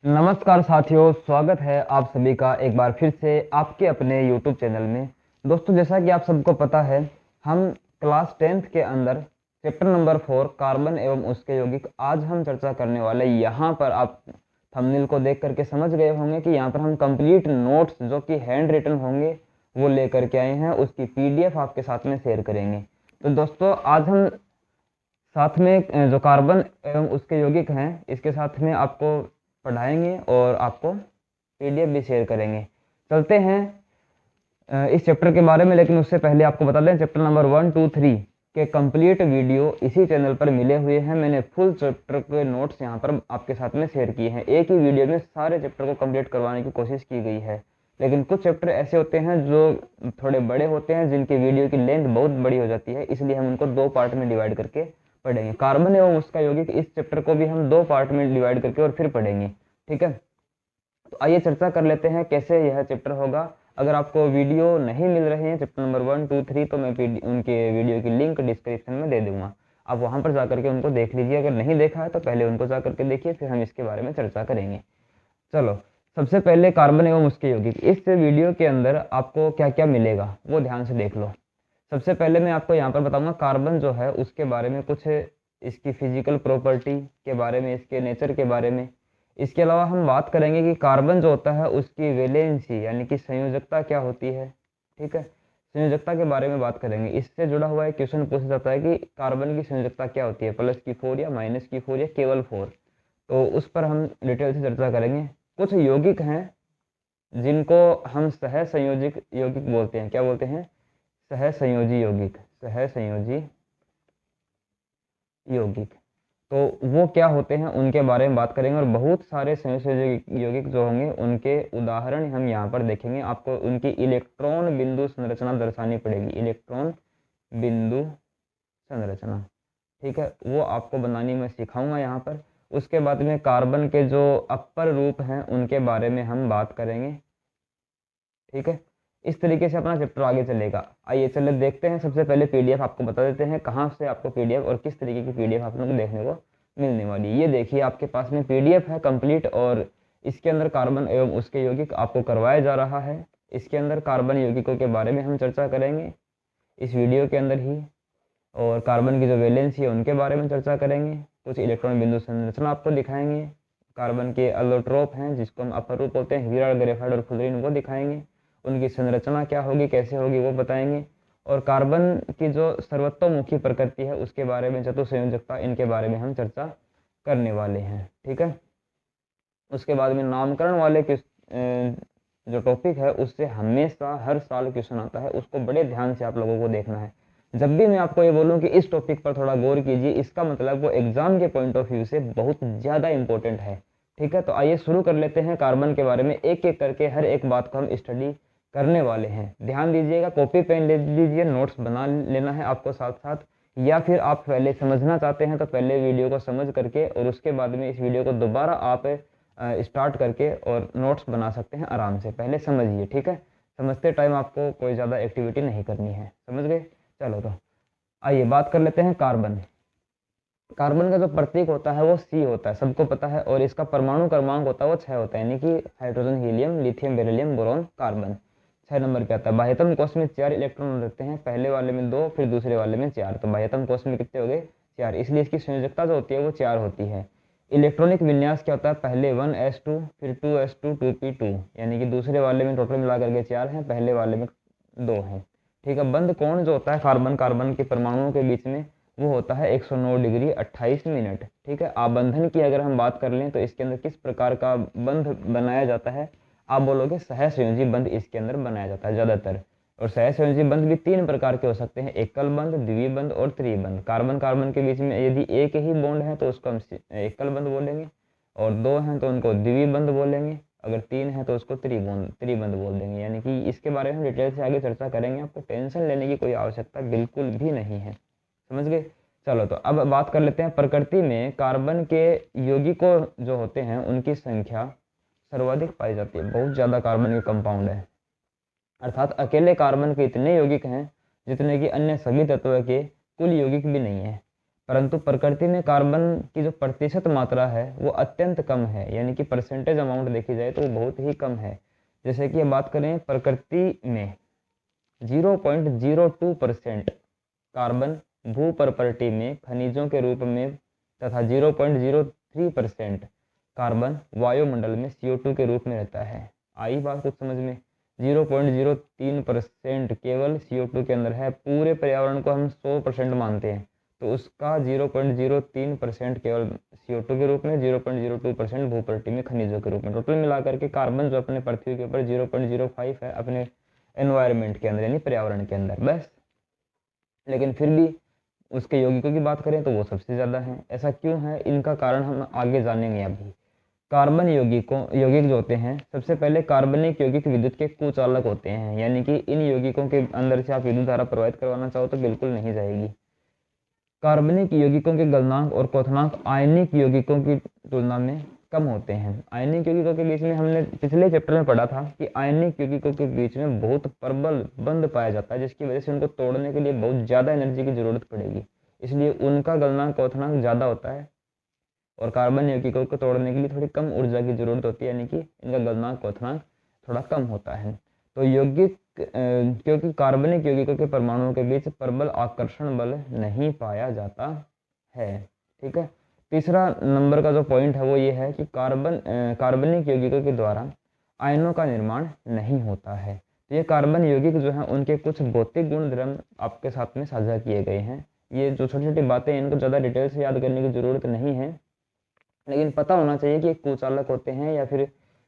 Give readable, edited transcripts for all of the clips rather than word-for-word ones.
नमस्कार साथियों, स्वागत है आप सभी का एक बार फिर से आपके अपने YouTube चैनल में। दोस्तों, जैसा कि आप सबको पता है, हम क्लास 10th के अंदर चैप्टर नंबर 4 कार्बन एवं उसके यौगिक आज हम चर्चा करने वाले। यहाँ पर आप थंबनेल को देख करके समझ गए होंगे कि यहाँ पर हम कंप्लीट नोट्स जो कि हैंड रिटन होंगे वो लेकर के आए हैं। उसकी PDF आपके साथ में शेयर करेंगे। तो दोस्तों, आज हम साथ में जो कार्बन एवं उसके यौगिक हैं इसके साथ में आपको पढ़ाएंगे और आपको PDF भी शेयर करेंगे। चलते हैं इस चैप्टर के बारे में, लेकिन उससे पहले आपको बता दें चैप्टर नंबर 1, 2, 3 के कंप्लीट वीडियो इसी चैनल पर मिले हुए हैं। मैंने फुल चैप्टर के नोट्स यहाँ पर आपके साथ में शेयर किए हैं। एक ही वीडियो में सारे चैप्टर को कंप्लीट करवाने की कोशिश की गई है, लेकिन कुछ चैप्टर ऐसे होते हैं जो थोड़े बड़े होते हैं, जिनकी वीडियो की लेंथ बहुत बड़ी हो जाती है, इसलिए हम उनको 2 पार्ट में डिवाइड करके पढ़ेंगे। कार्बन एवं उसका यौगिक, इस चैप्टर को भी हम 2 पार्ट में डिवाइड करके और फिर पढ़ेंगे। ठीक है, तो आइए चर्चा कर लेते हैं कैसे यह चैप्टर होगा। अगर आपको वीडियो नहीं मिल रहे हैं चैप्टर नंबर 1, 2, 3, तो मैं उनके वीडियो की लिंक डिस्क्रिप्शन में दे दूंगा। आप वहां पर जाकर के उनको देख लीजिए। अगर नहीं देखा है तो पहले उनको जाकर के देखिए, फिर हम इसके बारे में चर्चा करेंगे। चलो, सबसे पहले कार्बन एवं उसके यौगिक। इस वीडियो के अंदर आपको क्या क्या मिलेगा वो ध्यान से देख लो। सबसे पहले मैं आपको यहाँ पर बताऊंगा कार्बन जो है उसके बारे में, कुछ इसकी फिजिकल प्रॉपर्टी के बारे में, इसके नेचर के बारे में। इसके अलावा हम बात करेंगे कि कार्बन जो होता है उसकी वैलेंसी यानी कि संयोजकता क्या होती है। ठीक है, संयोजकता के बारे में बात करेंगे। इससे जुड़ा हुआ एक क्वेश्चन पूछा जाता है कि कार्बन की संयोजकता क्या होती है, +4 या -4 या केवल 4। तो उस पर हम डिटेल से चर्चा करेंगे। कुछ यौगिक हैं जिनको हम सहसंयोजिक यौगिक बोलते हैं। क्या बोलते हैं? सहसंयोजी यौगिक। सहसंयोजी यौगिक, तो वो क्या होते हैं उनके बारे में बात करेंगे। और बहुत सारे संयोजी यौगिक जो होंगे उनके उदाहरण हम यहाँ पर देखेंगे। आपको उनकी इलेक्ट्रॉन बिंदु संरचना दर्शानी पड़ेगी। इलेक्ट्रॉन बिंदु संरचना, ठीक है, वो आपको बनानी मैं सिखाऊंगा यहाँ पर। उसके बाद में कार्बन के जो अपर रूप हैं उनके बारे में हम बात करेंगे। ठीक है, इस तरीके से अपना चैप्टर आगे चलेगा। आइए चले देखते हैं। सबसे पहले PDF आपको बता देते हैं कहाँ से आपको PDF और किस तरीके की PDF आप लोगों को देखने को मिलने वाली। ये देखिए, आपके पास में PDF है कंप्लीट, और इसके अंदर कार्बन एवं उसके यौगिक आपको करवाया जा रहा है। इसके अंदर कार्बन यौगिकों के बारे में हम चर्चा करेंगे इस वीडियो के अंदर ही, और कार्बन की जो वैलेंसी है उनके बारे में चर्चा करेंगे। कुछ इलेक्ट्रॉन बिंदु संरचना आपको दिखाएंगे। कार्बन के अलोट्रोप हैं जिसको हम अपर रूप बोलते हैं, हीरा, ग्रेफाइट और फ्लोरीन, वो दिखाएंगे। उनकी संरचना क्या होगी, कैसे होगी, वो बताएंगे। और कार्बन की जो सर्वतोमुखी प्रकृति है उसके बारे में, चतुसंयोजकता, इनके बारे में हम चर्चा करने वाले हैं। ठीक है, उसके बाद में नामकरण वाले जो टॉपिक है उससे हमेशा हर साल क्वेश्चन आता है, उसको बड़े ध्यान से आप लोगों को देखना है। जब भी मैं आपको ये बोलूँ कि इस टॉपिक पर थोड़ा गौर कीजिए, इसका मतलब वो एग्जाम के पॉइंट ऑफ व्यू से बहुत ज़्यादा इंपॉर्टेंट है। ठीक है, तो आइए शुरू कर लेते हैं। कार्बन के बारे में एक एक करके हर एक बात को हम स्टडी करने वाले हैं। ध्यान दीजिएगा, कॉपी पेन ले लीजिए, नोट्स बना लेना है आपको साथ साथ, या फिर आप पहले समझना चाहते हैं तो पहले वीडियो को समझ करके और उसके बाद में इस वीडियो को दोबारा आप स्टार्ट करके और नोट्स बना सकते हैं आराम से। पहले समझिए, ठीक है, समझते टाइम आपको कोई ज़्यादा एक्टिविटी नहीं करनी है। समझ गए? चलो, तो आइए बात कर लेते हैं कार्बन। कार्बन का जो प्रतीक होता है वो C होता है, सबको पता है, और इसका परमाणु क्रमांक होता है वो 6 होता है, यानी कि hydrogen, helium, lithium, beryllium, boron, carbon 6 number पे आता है। बाह्यतम कोश में 4 इलेक्ट्रॉन रहते हैं, पहले वाले में 2, फिर दूसरे वाले में 4, तो बाह्यतम कोश में कितने हो गए? 4। इसलिए इसकी संयोजकता जो होती है वो 4 होती है। इलेक्ट्रॉनिक विन्यास क्या होता है? पहले 1s2, फिर 2s2, 2p2, यानी कि दूसरे वाले में टोटल मिला करके 4 हैं, पहले वाले में 2 हैं। ठीक है, बंध कोण जो होता है कार्बन के परमाणुओं के बीच में वो होता है 109 डिग्री 28 मिनट। ठीक है, आबंधन की अगर हम बात कर लें तो इसके अंदर किस प्रकार का बंध बनाया जाता है? आप बोलोगे सहसंयोजी बंध इसके अंदर बनाया जाता है ज़्यादातर। और सहसंयोजी बंध भी 3 प्रकार के हो सकते हैं, एकल बंध, द्विबंध बंध और त्रिबंध। कार्बन कार्बन के बीच में यदि एक ही बॉन्ड है तो उसको हम एकल बंध बोलेंगे, और 2 हैं तो उनको द्विबंध बंध बोलेंगे, अगर 3 है तो उसको त्रिबंध बोल देंगे। यानी कि इसके बारे में डिटेल से आगे चर्चा करेंगे। आपको टेंशन लेने की कोई आवश्यकता बिल्कुल भी नहीं है। समझ गए? चलो, तो अब बात कर लेते हैं प्रकृति में कार्बन के यौगिकों जो होते हैं उनकी संख्या सर्वाधिक पाई जाती है। बहुत ज़्यादा कार्बन के कंपाउंड है, अर्थात अकेले कार्बन के इतने यौगिक हैं जितने कि अन्य सभी तत्वों के कुल यौगिक भी नहीं है। परंतु प्रकृति में कार्बन की जो प्रतिशत मात्रा है वो अत्यंत कम है, यानी कि परसेंटेज अमाउंट देखी जाए तो वो बहुत ही कम है। जैसे कि अब बात करें प्रकृति में 0.02% कार्बन भू प्रॉपर्टी में खनिजों के रूप में तथा 0.03% कार्बन वायुमंडल में CO2 के रूप में रहता है। आई बात कुछ समझ में? 0.03% केवल CO2 के अंदर है। पूरे पर्यावरण को हम 100% मानते हैं, तो उसका 0.03% केवल CO2 के रूप में, 0.02% भू प्रॉपर्टी में खनिजों के रूप में। टोटल मिलाकर के कार्बन जो अपने पृथ्वी के ऊपर 0.05 है अपने एनवायरनमेंट के अंदर, यानी पर्यावरण के अंदर, बस। लेकिन फिर भी उसके यौगिकों की बात करें तो वो सबसे ज़्यादा है। ऐसा क्यों है? इनका कारण हम आगे जानेंगे अभी। कार्बन यौगिक जो होते हैं, सबसे पहले कार्बनिक यौगिक विद्युत के कुचालक होते हैं, यानी कि इन यौगिकों के अंदर से आप विद्युत धारा प्रवाहित करवाना चाहो तो बिल्कुल नहीं जाएगी। कार्बनिक यौगिकों के गलनांक और क्वथनांक आयनिक यौगिकों की तुलना में कम होते हैं। आयनिक यौगिकों के बीच में हमने पिछले चैप्टर में पढ़ा था कि आयनिक यौगिकों के बीच में बहुत प्रबल बंध पाया जाता है, जिसकी वजह से उनको तोड़ने के लिए बहुत ज़्यादा एनर्जी की जरूरत पड़ेगी, इसलिए उनका गलनांक क्वथनांक ज़्यादा होता है। और कार्बन यौगिकों को तोड़ने के लिए थोड़ी कम ऊर्जा की जरूरत होती है, यानी कि इनका गलनांक क्वथनांक थोड़ा कम होता है। तो यौगिक क्योंकि कार्बनिक यौगिकों के परमाणुओं के बीच प्रबल आकर्षण बल नहीं पाया जाता है। ठीक है। तीसरा नंबर का जो पॉइंट है वो ये है कि कार्बनिक यौगिकों के द्वारा आयनों का निर्माण नहीं होता है। तो ये कार्बन यौगिक जो हैं उनके कुछ भौतिक गुण धर्म आपके साथ में साझा किए गए हैं। ये जो छोटी छोटी बातें हैं इनको ज़्यादा डिटेल से याद करने की ज़रूरत नहीं है, लेकिन पता होना चाहिए कि कुचालक होते हैं या फिर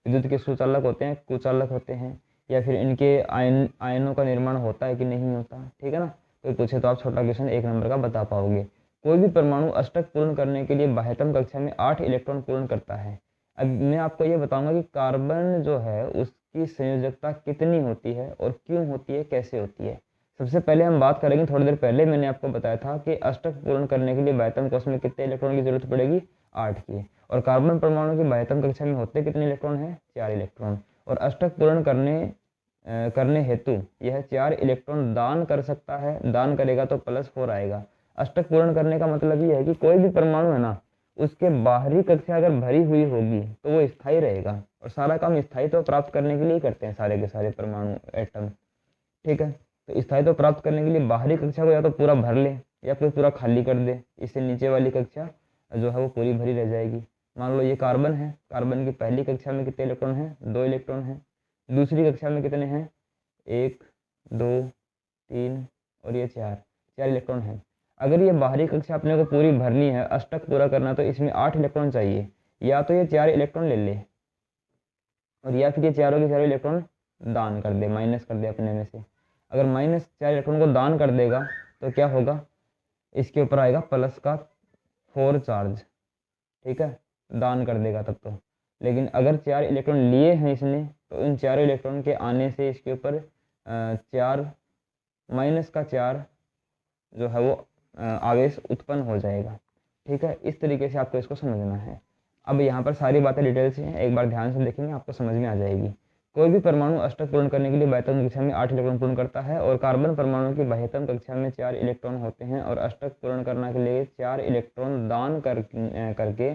विद्युत के सुचालक होते हैं, कुचालक होते हैं, या फिर इनके आयनों का निर्माण होता है कि नहीं होता। ठीक है ना। कोई पूछे तो आप छोटा क्वेश्चन 1 नंबर का बता पाओगे। कोई भी परमाणु अष्टक पूर्ण करने के लिए बाह्यतम कक्षा में 8 इलेक्ट्रॉन पूर्ण करता है। अब मैं आपको ये बताऊंगा कि कार्बन जो है उसकी संयोजकता कितनी होती है और क्यों होती है, कैसे होती है। सबसे पहले हम बात करेंगे, थोड़ी देर पहले मैंने आपको बताया था कि अष्टक पूर्ण करने के लिए बाह्यतम कक्षा में कितने इलेक्ट्रॉन की जरूरत पड़ेगी, 8 की। और कार्बन परमाणु की बाह्यतम कक्षा में होते कितने इलेक्ट्रॉन हैं, 4 इलेक्ट्रॉन। और अष्टक पूर्ण करने हेतु यह 4 इलेक्ट्रॉन दान कर सकता है। दान करेगा तो +4 आएगा। अष्टक पूर्ण करने का मतलब ये है कि कोई भी परमाणु है ना, उसके बाहरी कक्षा अगर भरी हुई होगी तो वो स्थायी रहेगा। और सारा काम स्थायित्व प्राप्त करने के लिए करते हैं सारे के सारे परमाणु, एटम। ठीक है। तो स्थायित्व प्राप्त करने के लिए बाहरी कक्षा को या तो पूरा भर ले या फिर पूरा खाली कर दे, इससे नीचे वाली कक्षा जो है वो पूरी भरी रह जाएगी। मान लो ये कार्बन है, कार्बन की पहली कक्षा में कितने इलेक्ट्रॉन हैं, 2 इलेक्ट्रॉन हैं। दूसरी कक्षा में कितने हैं, 1 2 3 और ये 4 इलेक्ट्रॉन हैं। अगर ये बाहरी कक्षा अपने को पूरी भरनी है, अष्टक पूरा करना, तो इसमें 8 इलेक्ट्रॉन चाहिए। या तो ये 4 इलेक्ट्रॉन ले ले और या फिर ये चारों के चारों इलेक्ट्रॉन दान कर दे, माइनस कर दे अपने में से। अगर -4 इलेक्ट्रॉन को दान कर देगा तो क्या होगा, इसके ऊपर आएगा +4 चार्ज। ठीक है, दान कर देगा तब तो। लेकिन अगर 4 इलेक्ट्रॉन लिए हैं इसने, तो इन 4 इलेक्ट्रॉन के आने से इसके ऊपर 4 -4 जो है वो आवेश उत्पन्न हो जाएगा। ठीक है, इस तरीके से आपको इसको समझना है। अब यहाँ पर सारी बातें डिटेल से हैं, एक बार ध्यान से देखेंगे आपको समझ में आ जाएगी। कोई भी परमाणु अष्टक पूर्ण करने के लिए बाह्यतम कक्षा में 8 इलेक्ट्रॉन पूर्ण करता है। और कार्बन परमाणु की बाह्यतम कक्षा में 4 इलेक्ट्रॉन होते हैं और अष्टक पूर्ण करने के लिए 4 इलेक्ट्रॉन दान करके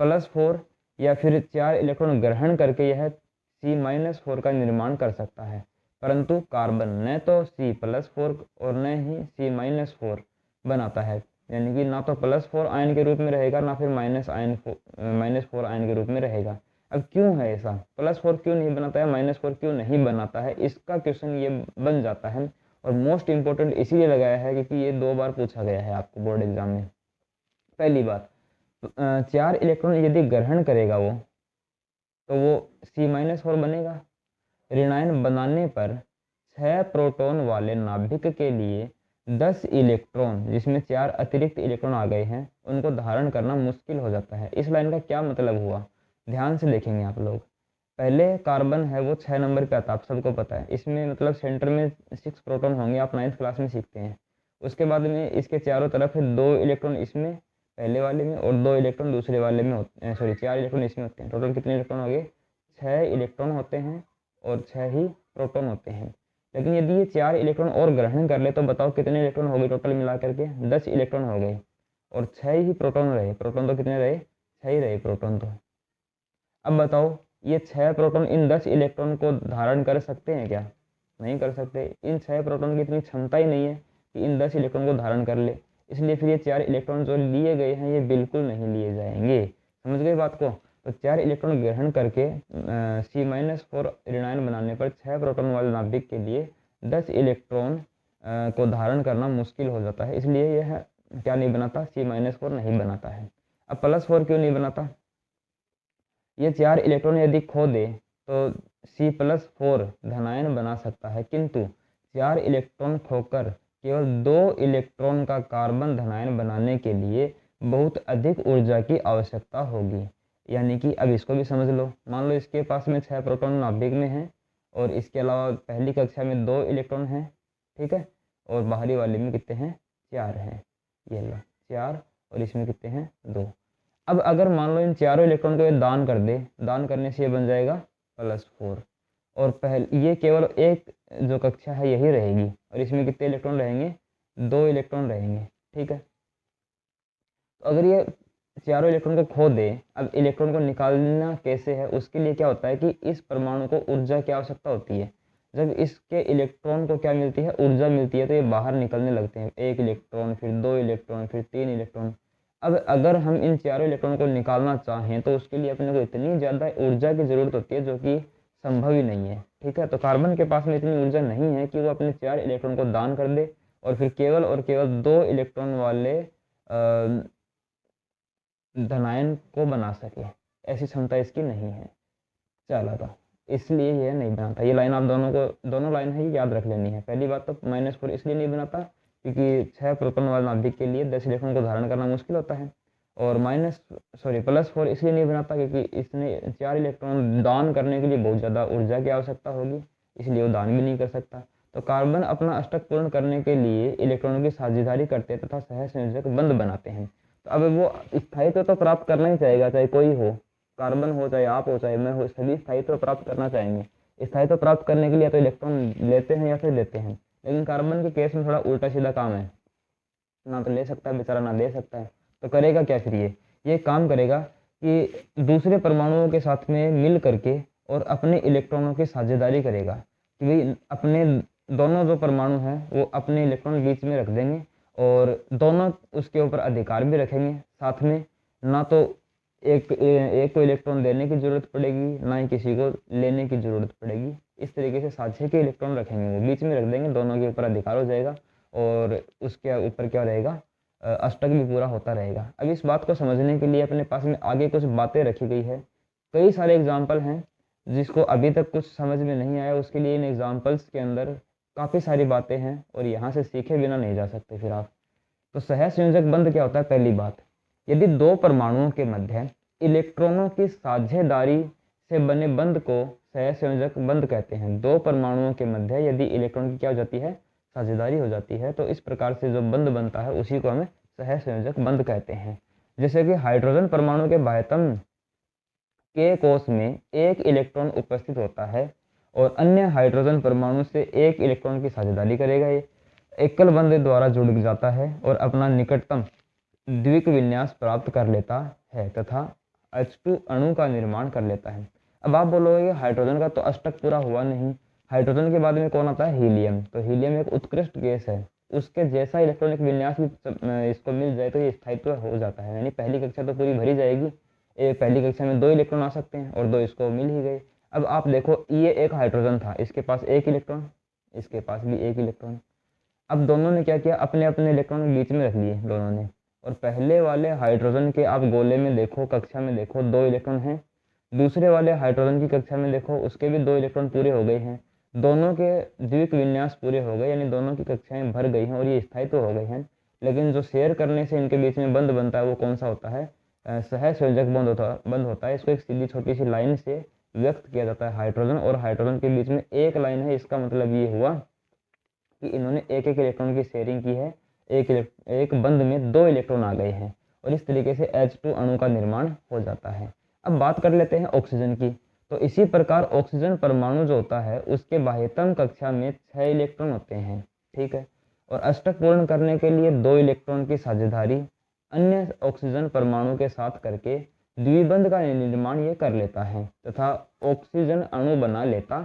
+4 या फिर 4 इलेक्ट्रॉन ग्रहण करके यह C-4 का निर्माण कर सकता है। परंतु कार्बन न तो C+4 और न ही C-4 बनाता है, यानी कि ना तो +4 आयन के रूप में रहेगा ना फिर -4 आयन के रूप में रहेगा। अब क्यों है ऐसा, +4 क्यों नहीं बनाता है, -4 क्यों नहीं बनाता है, इसका क्वेश्चन ये बन जाता है। और मोस्ट इंपॉर्टेंट इसीलिए लगाया है क्योंकि ये 2 बार पूछा गया है आपको बोर्ड एग्जाम में। पहली बात, 4 इलेक्ट्रॉन यदि ग्रहण करेगा वो, तो वो C-4 बनेगा। ऋणायन बनाने पर 6 प्रोटॉन वाले नाभिक के लिए 10 इलेक्ट्रॉन, जिसमें 4 अतिरिक्त इलेक्ट्रॉन आ गए हैं, उनको धारण करना मुश्किल हो जाता है। इस लाइन का क्या मतलब हुआ, ध्यान से देखेंगे आप लोग। पहले कार्बन है वो 6 नंबर पे आता है, आप सबको पता है। इसमें मतलब सेंटर में 6 प्रोटॉन होंगे, आप 9th क्लास में सीखते हैं। उसके बाद में इसके चारों तरफ 2 इलेक्ट्रॉन इसमें पहले वाले में और 2 इलेक्ट्रॉन दूसरे वाले में होते हैं, सॉरी 4 इलेक्ट्रॉन इसमें होते हैं। टोटल कितने इलेक्ट्रॉन हो गए, 6 इलेक्ट्रॉन होते हैं और 6 ही प्रोटॉन होते हैं। लेकिन यदि ये 4 इलेक्ट्रॉन और ग्रहण कर ले तो बताओ कितने इलेक्ट्रॉन हो गए टोटल मिला करके, 10 इलेक्ट्रॉन हो गए। और 6 ही प्रोटॉन रहे। प्रोटॉन तो कितने रहे? 6 ही रहे प्रोटॉन तो। अब बताओ ये 6 प्रोटॉन इन 10 इलेक्ट्रॉन को धारण कर सकते हैं क्या? नहीं कर सकते। इन 6 प्रोटॉन की इतनी क्षमता ही नहीं है कि इन 10 इलेक्ट्रॉन को धारण कर ले। इसलिए फिर ये 4 इलेक्ट्रॉन जो लिए गए हैं ये बिल्कुल नहीं लिए जाएंगे। समझ गए बात को? तो 4 इलेक्ट्रॉन ग्रहण करके C-4 ऋणायन बनाने पर 6 प्रोटॉन वाले नाभिक के लिए 10 इलेक्ट्रॉन को धारण करना मुश्किल हो जाता है। इसलिए यह क्या नहीं बनाता? C-4 नहीं बनाता है। अब +4 क्यों नहीं बनाता? ये 4 इलेक्ट्रॉन यदि खो दे तो C+4 धनायन बना सकता है, किंतु 4 इलेक्ट्रॉन खोकर केवल 2 इलेक्ट्रॉन का कार्बन धनायन बनाने के लिए बहुत अधिक ऊर्जा की आवश्यकता होगी। यानी कि अब इसको भी समझ लो। मान लो इसके पास में 6 प्रोटॉन नाभिक में हैं और इसके अलावा पहली कक्षा में 2 इलेक्ट्रॉन हैं, ठीक है, और बाहरी वाले में कितने हैं? 4 हैं। ये लो 4 और इसमें कितने हैं? 2। अब अगर मान लो इन चारों इलेक्ट्रॉन को ये दान कर दे, दान करने से ये बन जाएगा +4, और ये केवल एक जो कक्षा है यही रहेगी और इसमें कितने इलेक्ट्रॉन रहेंगे? 2 इलेक्ट्रॉन रहेंगे, ठीक है। तो अगर ये चारों इलेक्ट्रॉन को खो दे, अब इलेक्ट्रॉन को निकालना कैसे है? उसके लिए क्या होता है कि इस परमाणु को ऊर्जा की आवश्यकता होती है। जब इसके इलेक्ट्रॉन को क्या मिलती है? ऊर्जा मिलती है, तो ये बाहर निकलने लगते हैं। 1 इलेक्ट्रॉन, फिर 2 इलेक्ट्रॉन, फिर 3 इलेक्ट्रॉन। अब अगर हम इन चारों इलेक्ट्रॉन को निकालना चाहें तो उसके लिए अपने को इतनी ज़्यादा ऊर्जा की ज़रूरत होती है जो कि संभव ही नहीं है, ठीक है। तो कार्बन के पास में इतनी ऊर्जा नहीं है कि वो अपने 4 इलेक्ट्रॉन को दान कर दे और फिर केवल और केवल 2 इलेक्ट्रॉन वाले धनायन को बना सके। ऐसी क्षमता इसकी नहीं है। चलो तो इसलिए यह नहीं बनाता। ये लाइन आप दोनों लाइन है, ये याद रख लेनी है। पहली बात तो -4 इसलिए नहीं बनाता क्योंकि 6 प्रोटॉन वाले नाभिक के लिए 10 इलेक्ट्रॉन को धारण करना मुश्किल होता है। और +4 इसलिए नहीं बनाता क्योंकि इसने 4 इलेक्ट्रॉन दान करने के लिए बहुत ज़्यादा ऊर्जा की आवश्यकता होगी, इसलिए वो दान भी नहीं कर सकता। तो कार्बन अपना अष्टक पूर्ण करने के लिए इलेक्ट्रॉनों की साझेदारी करते तथा सहसंयोजक बंध बनाते हैं। तो अब वो स्थायित्व तो प्राप्त करना ही चाहेगा, चाहे कोई हो, कार्बन हो, चाहे आप हो, चाहे मैं हो, सभी स्थायित्व प्राप्त करना चाहेंगे। स्थायित्व प्राप्त करने के लिए तो इलेक्ट्रॉन लेते हैं या फिर देते हैं, लेकिन कार्बन के केस में थोड़ा उल्टा सीधा काम है, ना तो ले सकता है बेचारा, ना दे सकता है। तो करेगा क्या फिर? ये काम करेगा कि दूसरे परमाणुओं के साथ में मिल करके और अपने इलेक्ट्रॉनों की साझेदारी करेगा कि भाई अपने दोनों जो परमाणु हैं वो अपने इलेक्ट्रॉन बीच में रख देंगे और दोनों उसके ऊपर अधिकार भी रखेंगे साथ में। ना तो एक को इलेक्ट्रॉन देने की ज़रूरत पड़ेगी, ना ही किसी को लेने की ज़रूरत पड़ेगी। इस तरीके से साझे के इलेक्ट्रॉन रखेंगे, वो बीच में रख देंगे, दोनों के ऊपर अधिकार हो जाएगा और उसके ऊपर क्या रहेगा? अष्टक भी पूरा होता रहेगा। अब इस बात को समझने के लिए अपने पास में आगे कुछ बातें रखी गई है। कई सारे एग्जाम्पल हैं, जिसको अभी तक कुछ समझ में नहीं आया उसके लिए इन एग्जाम्पल्स के अंदर काफ़ी सारी बातें हैं और यहाँ से सीखे बिना नहीं जा सकते फिर आप। तो सहसंयोजक बंध क्या होता है? पहली बात, यदि 2 परमाणुओं के मध्य इलेक्ट्रॉनों की साझेदारी से बने बंध को सहसंयोजक बंध कहते हैं। 2 परमाणुओं के मध्य यदि इलेक्ट्रॉन की क्या हो जाती है? साझेदारी हो जाती है, तो इस प्रकार से जो बंध बनता है उसी को हमें सहसंयोजक बंध कहते हैं। जैसे कि हाइड्रोजन परमाणु के बाह्यतम के कोष में 1 इलेक्ट्रॉन उपस्थित होता है और अन्य हाइड्रोजन परमाणु से 1 इलेक्ट्रॉन की साझेदारी करेगा। ये एकल बंध द्वारा जुड़ जाता है और अपना निकटतम द्विक विन्यास प्राप्त कर लेता है तथा H2 अणु का निर्माण कर लेता है। अब आप बोलोगे हाइड्रोजन का तो अष्टक पूरा हुआ नहीं, हाइड्रोजन के बाद में कौन आता है? हीलियम। तो हीलियम एक उत्कृष्ट गैस है, उसके जैसा इलेक्ट्रॉनिक विन्यास भी इसको मिल जाए तो ये स्थायित्व हो जाता है। यानी पहली कक्षा तो पूरी भरी जाएगी। पहली कक्षा में 2 इलेक्ट्रॉन आ सकते हैं और 2 इसको मिल ही गए। अब आप देखो, ये एक हाइड्रोजन था, इसके पास 1 इलेक्ट्रॉन, इसके पास भी 1 इलेक्ट्रॉन। अब दोनों ने क्या किया? अपने अपने इलेक्ट्रॉन बीच में रख लिए दोनों ने, और पहले वाले हाइड्रोजन के आप गोले में देखो, कक्षा में देखो, 2 इलेक्ट्रॉन हैं। दूसरे वाले हाइड्रोजन की कक्षा में देखो, उसके भी 2 इलेक्ट्रॉन पूरे हो गए हैं। दोनों के द्विक विन्यास पूरे हो गए, यानी दोनों की कक्षाएं भर गई हैं और ये स्थायित्व तो हो गए हैं। लेकिन जो शेयर करने से इनके बीच में बंध बनता है वो कौन सा होता है? सहसंयोजक बंध होता है। इसको एक सीधी छोटी सी लाइन से व्यक्त किया जाता है। हाइड्रोजन और हाइड्रोजन के बीच में एक लाइन है, इसका मतलब ये हुआ कि इन्होंने एक इलेक्ट्रॉन की शेयरिंग की है, एक बंध में 2 इलेक्ट्रॉन आ गए हैं और इस तरीके से H2 अणु का निर्माण हो जाता है। अब बात कर लेते हैं ऑक्सीजन की। तो इसी प्रकार ऑक्सीजन परमाणु जो होता है उसके बाह्यतम कक्षा में 6 इलेक्ट्रॉन होते हैं, ठीक है। और अष्टक पूर्ण करने के लिए 2 इलेक्ट्रॉन की साझेदारी अन्य ऑक्सीजन परमाणु के साथ करके द्विबंध का निर्माण ये कर लेता है तथा ऑक्सीजन अणु बना लेता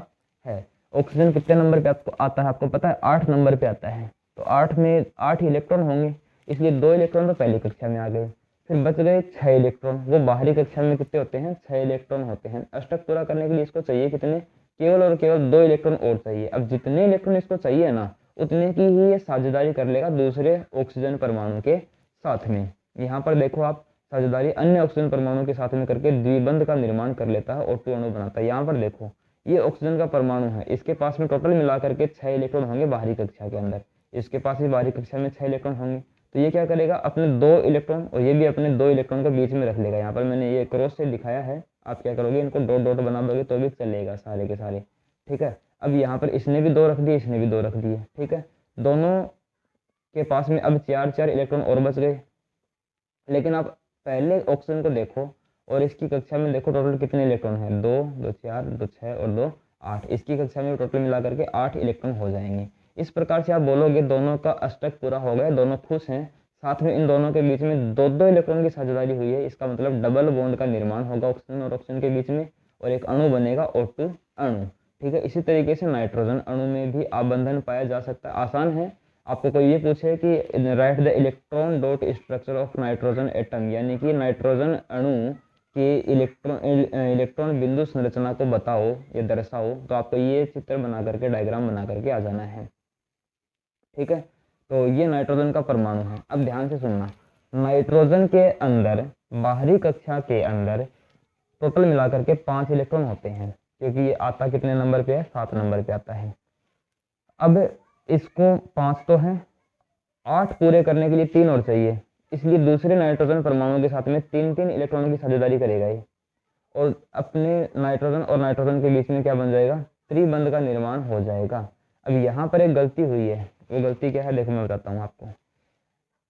है। ऑक्सीजन कितने नंबर पे आपको आता है, आपको पता है? 8 नंबर पे आता है। तो 8 में 8 इलेक्ट्रॉन होंगे, इसलिए 2 इलेक्ट्रॉन तो पहली कक्षा में आ गए। फिर बच गए 6 इलेक्ट्रॉन। वो बाहरी कक्षा में कितने होते हैं? 6 इलेक्ट्रॉन होते हैं। अष्टक पूरा करने के लिए इसको चाहिए कितने? केवल और केवल 2 इलेक्ट्रॉन और चाहिए। अब जितने इलेक्ट्रॉन इसको चाहिए ना, उतने की ही ये साझेदारी कर लेगा दूसरे ऑक्सीजन परमाणु के साथ में। यहाँ पर देखो आप, साझेदारी अन्य ऑक्सीजन परमाणु के साथ में करके द्विबंध का निर्माण कर लेता है, O2 अणु बनाता है। यहाँ पर देखो, ये ऑक्सीजन का परमाणु है, इसके पास में टोटल मिला करके 6 इलेक्ट्रॉन होंगे बाहरी कक्षा के अंदर। इसके पास भी बाहरी कक्षा में 6 इलेक्ट्रॉन होंगे। तो ये क्या करेगा, अपने 2 इलेक्ट्रॉन और ये भी अपने 2 इलेक्ट्रॉन को बीच में रख लेगा। यहाँ पर मैंने ये क्रॉस से दिखाया है, आप क्या करोगे, इनको डॉट डॉट बना दोगे तो भी चलेगा सारे के सारे। ठीक है, अब यहाँ पर इसने भी 2 रख दिए, इसने भी 2 रख दिए। ठीक है, दोनों के पास में अब 4 इलेक्ट्रॉन और बच गए। लेकिन आप पहले ऑक्सीजन को देखो और इसकी कक्षा में देखो टोटल कितने इलेक्ट्रॉन हैं, 2 2 4 2 6 और 2 8। इसकी कक्षा में टोटल मिला करके 8 इलेक्ट्रॉन हो जाएंगे। इस प्रकार से आप बोलोगे दोनों का अष्टक पूरा हो गया, दोनों खुश हैं। साथ में इन दोनों के बीच में 2 इलेक्ट्रॉन की साझेदारी हुई है, इसका मतलब डबल बॉन्ड का निर्माण होगा ऑक्सीजन और ऑक्सीजन के बीच में, और एक अणु बनेगा O2 अणु। ठीक है, इसी तरीके से नाइट्रोजन अणु में भी आबंधन पाया जा सकता है। आसान है। आपको कोई ये पूछे कि right the electron dot structure of nitrogen atom, यानी कि नाइट्रोजन अणु की इलेक्ट्रॉन बिंदु संरचना को बताओ या दर्शाओ, तो आपको ये चित्र बना करके, डायग्राम बना करके आ जाना है। ठीक है, तो ये नाइट्रोजन का परमाणु है। अब ध्यान से सुनना, नाइट्रोजन के अंदर बाहरी कक्षा के अंदर टोटल मिला करके 5 इलेक्ट्रॉन होते हैं, क्योंकि ये आता कितने नंबर पे है? 7 नंबर पे आता है। अब इसको 5 तो है, 8 पूरे करने के लिए 3 और चाहिए, इसलिए दूसरे नाइट्रोजन परमाणु के साथ में 3 इलेक्ट्रॉन की साझेदारी करेगा ये, और अपने नाइट्रोजन और नाइट्रोजन के बीच में क्या बन जाएगा? त्रिबंध का निर्माण हो जाएगा। अब यहाँ पर एक गलती हुई है, वो गलती क्या है देखो मैं बताता हूँ आपको।